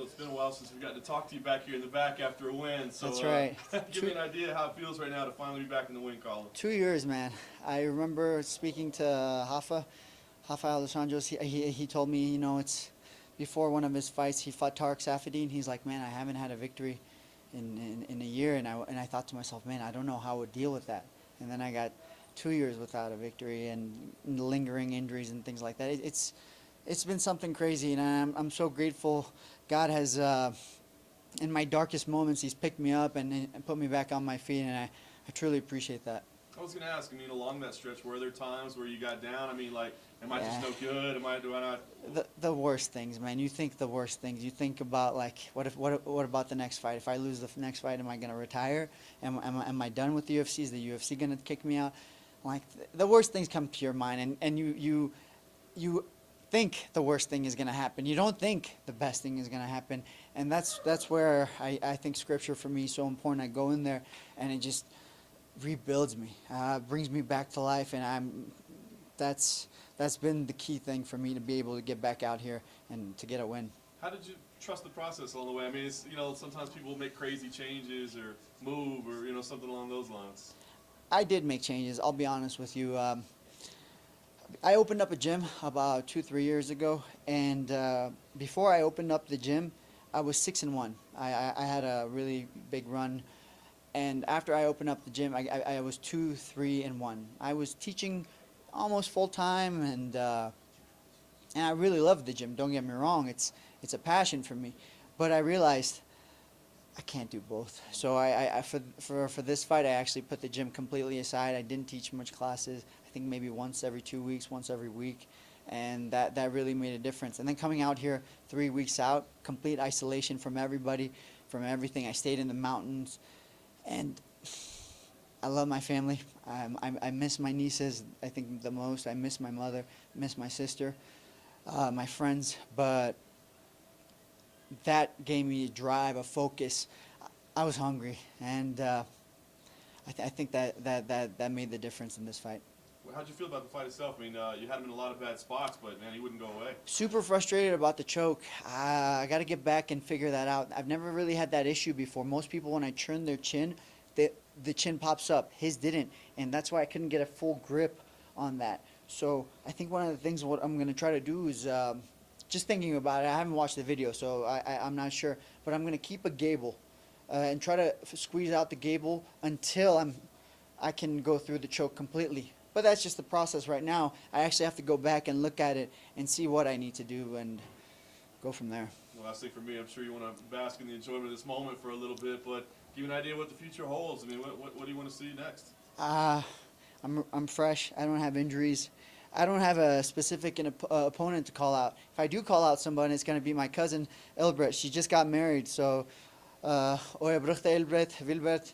It's been a while since we've gotten to talk to you back here in the back after a win. So, That's right. Give me an idea how it feels right now to finally be back in the win column. 2 years, man. I remember speaking to Rafa Alessandros. He told me, it's before one of his fights, he fought Tarek Safadine. He's like, man, I haven't had a victory in a year, and I thought to myself, man, I don't know how I would deal with that. And then I got 2 years without a victory and lingering injuries and things like that. It's been something crazy, and I'm so grateful. God has, in my darkest moments, He's picked me up and put me back on my feet, and I truly appreciate that. I was going to ask, along that stretch, were there times where you got down? Am I just no good? Do I not? The worst things, man. You think the worst things. You think about, like, what about the next fight? If I lose the next fight, am I going to retire? Am I done with the UFC? Is the UFC going to kick me out? Like, the worst things come to your mind, and you think the worst thing is going to happen. You don't think the best thing is going to happen, and that's where I think Scripture for me is so important. I go in there, and it just rebuilds me, brings me back to life, and that's been the key thing for me to be able to get back out here and to get a win. How did you trust the process along the way? It's, sometimes people make crazy changes or move or something along those lines. I did make changes. I'll be honest with you. I opened up a gym about 2-3 years ago, and before I opened up the gym, I was 6-1. I had a really big run, and after I opened up the gym, I was 2-3-1. I was teaching almost full time, and I really loved the gym. Don't get me wrong; it's a passion for me, but I realized I can't do both. So for this fight, I actually put the gym completely aside. I didn't teach much classes. I think maybe once every 2 weeks, once every week, and that really made a difference. And then coming out here 3 weeks out, complete isolation from everybody, from everything. I stayed in the mountains, and I love my family. I miss my nieces, I think, the most. I miss my mother, miss my sister, my friends, but that gave me a drive, a focus. I was hungry, and I think that made the difference in this fight. Well, how'd you feel about the fight itself? You had him in a lot of bad spots, but man, he wouldn't go away. Super frustrated about the choke. I got to get back and figure that out. I've never really had that issue before. Most people, when I turn their chin, the chin pops up. His didn't, and that's why I couldn't get a full grip on that. So I think one of the things what I'm going to try to do is, just thinking about it, I haven't watched the video, so I'm not sure, but I'm going to keep a gable and try to squeeze out the gable until I can go through the choke completely. But that's just the process right now. I actually have to go back and look at it and see what I need to do and go from there. Well, last thing for me, I'm sure you want to bask in the enjoyment of this moment for a little bit, but give you an idea what the future holds. What do you want to see next? I'm fresh. I don't have injuries. I don't have a specific opponent to call out. If I do call out somebody, it's going to be my cousin, Elbert. She just got married, so Oya Bruchte Elbert, Wilbert,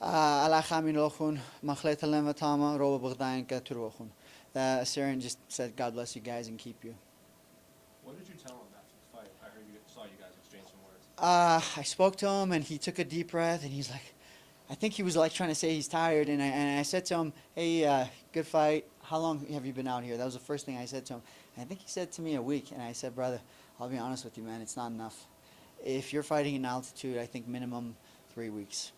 Allah Chamin Lochun, Machlet Halem Vatama, Roba Bugdainka Turochun. The Assyrian just said, God bless you guys and keep you. What did you tell him after the fight? I heard saw you guys exchange some words. I spoke to him, and he took a deep breath, and he's like, I think he was like trying to say he's tired, and I said to him, hey, good fight. How long have you been out here? That was the first thing I said to him. And I think he said to me a week, and I said, brother, I'll be honest with you, man, it's not enough. If you're fighting in altitude, I think minimum 3 weeks.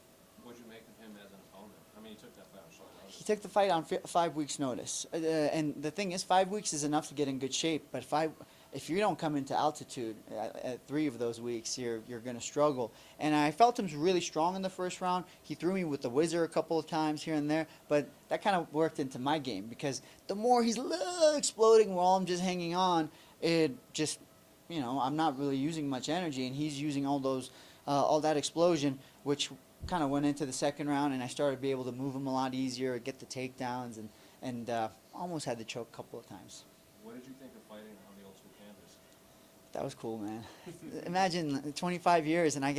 What did you make of him as an opponent? He took that fight on short notice. He took the fight on 5 weeks' notice. And the thing is, 5 weeks is enough to get in good shape, but if you don't come into altitude at 3 of those weeks, you're going to struggle. And I felt him really strong in the first round. He threw me with the whizzer a couple of times here and there, but that kind of worked into my game because the more he's exploding while I'm just hanging on, it just, I'm not really using much energy, and he's using all that explosion, which kind of went into the second round, and I started to be able to move him a lot easier, get the takedowns, and almost had the choke a couple of times. What did you think of fighting on the old school canvas? That was cool, man. Imagine 25 years, and I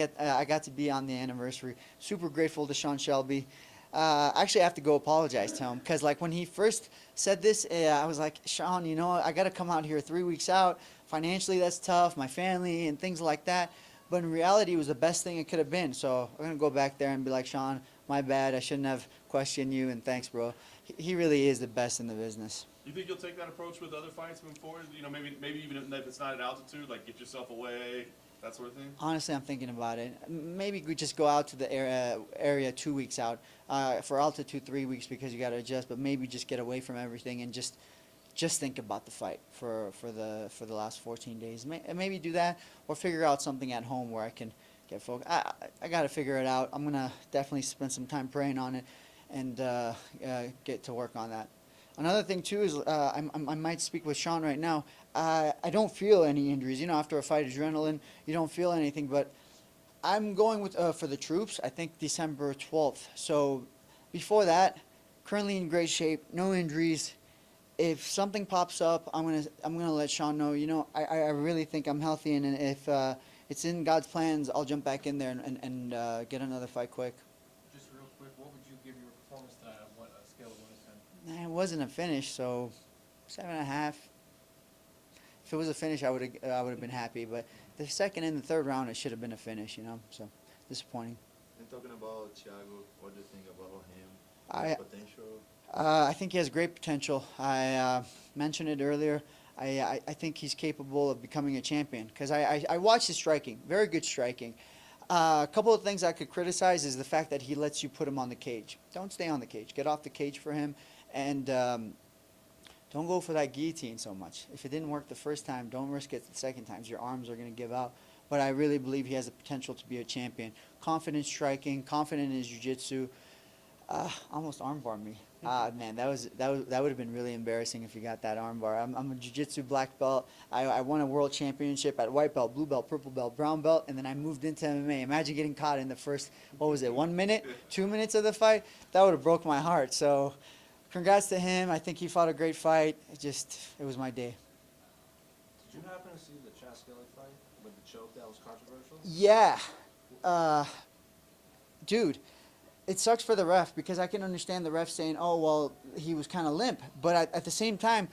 got to be on the anniversary. Super grateful to Sean Shelby. Actually, I have to go apologize to him because, like, when he first said this, I was like, Sean, I got to come out here 3 weeks out. Financially, that's tough. My family and things like that. But in reality, it was the best thing it could have been. So I'm gonna go back there and be like, Sean, my bad. I shouldn't have questioned you, and thanks, bro. He really is the best in the business. You think you'll take that approach with other fights moving forward? Maybe even if it's not at altitude, like get yourself away, that sort of thing? Honestly, I'm thinking about it. Maybe we just go out to the area 2 weeks out. For altitude 3 weeks because you got to adjust. But maybe just get away from everything and just think about the fight for the last 14 days. Maybe do that or figure out something at home where I can get focused. I got to figure it out. I'm gonna definitely spend some time praying on it and get to work on that. Another thing too is I might speak with Sean right now. I don't feel any injuries. You know, after a fight, adrenaline, you don't feel anything. But I'm going with for the troops. I think December 12th. So before that, currently in great shape, no injuries. If something pops up, I'm gonna let Sean know. You know, I really think I'm healthy, and if it's in God's plans, I'll jump back in there and get another fight quick. Just real quick, what would you give your performance tonight on what a scale of 1 to 10? It wasn't a finish, so 7.5. If it was a finish, I would have been happy. But the second and the third round, it should have been a finish. You know, so disappointing. And talking about Thiago, what do you think about him? I Potential? I think he has great potential. I mentioned it earlier. I think he's capable of becoming a champion because I watched his striking, very good striking. A couple of things I could criticize is the fact that he lets you put him on the cage. Don't stay on the cage. Get off the cage for him, and don't go for that guillotine so much. If it didn't work the first time, don't risk it the second time. Your arms are going to give out. But I really believe he has the potential to be a champion. Confident striking, confident in his jiu-jitsu. Almost armbar me. Man, that would have been really embarrassing if you got that armbar. I'm a jiu-jitsu black belt. I won a world championship at white belt, blue belt, purple belt, brown belt, and then I moved into MMA. Imagine getting caught in the first, 1 minute, 2 minutes of the fight. That would have broke my heart. So, congrats to him. I think he fought a great fight. It was my day. Did you happen to see the Chaskelly fight with the choke that was controversial? Yeah. Dude. It sucks for the ref because I can understand the ref saying, oh, well, he was kind of limp. But at the same time,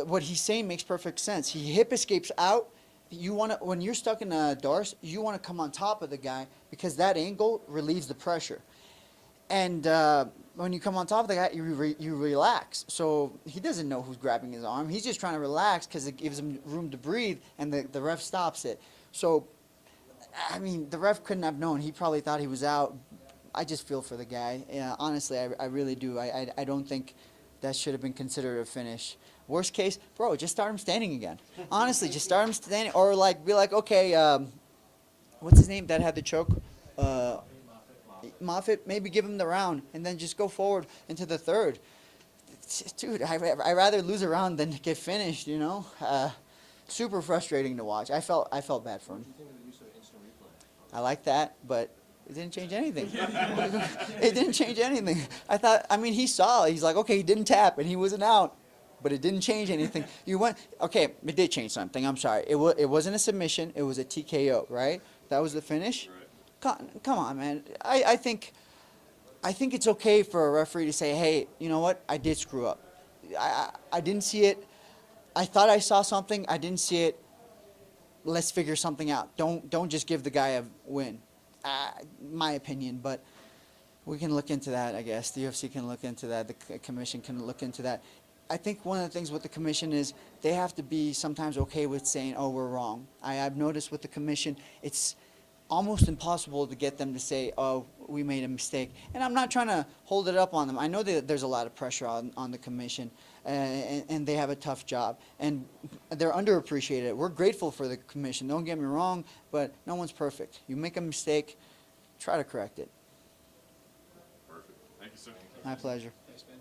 what he's saying makes perfect sense. He hip escapes out. When you're stuck in a Darce, you want to come on top of the guy because that angle relieves the pressure. And when you come on top of the guy, you relax. So he doesn't know who's grabbing his arm. He's just trying to relax because it gives him room to breathe, and the ref stops it. So, I mean, the ref couldn't have known. He probably thought he was out. I just feel for the guy. Yeah, honestly, I really do. I don't think that should have been considered a finish. Worst case, bro, just start him standing again. Honestly, just start him standing. Or, be like, okay, what's his name that had the choke? Moffitt, maybe give him the round and then just go forward into the third. Dude, I'd rather lose a round than get finished, you know? Super frustrating to watch. I felt bad for him. What do you think of the use of instant replay? I like that, but it didn't change anything. It didn't change anything. He saw. He's like, okay, he didn't tap, and he wasn't out. But it didn't change anything. Okay, it did change something. I'm sorry. It wasn't a submission. It was a TKO, right? That was the finish? Right. Come on, man. I think it's okay for a referee to say, hey, you know what? I did screw up. I didn't see it. I thought I saw something. I didn't see it. Let's figure something out. Don't just give the guy a win. My opinion, but we can look into that, I guess. The UFC can look into that. The commission can look into that. I think one of the things with the commission is they have to be sometimes okay with saying, oh, we're wrong. I've noticed with the commission, it's almost impossible to get them to say, oh, we made a mistake. And I'm not trying to hold it up on them. I know that there's a lot of pressure on the commission, and they have a tough job. And they're underappreciated. We're grateful for the commission. Don't get me wrong, but no one's perfect. You make a mistake, try to correct it. Perfect. Thank you, sir. My pleasure. Thanks, man.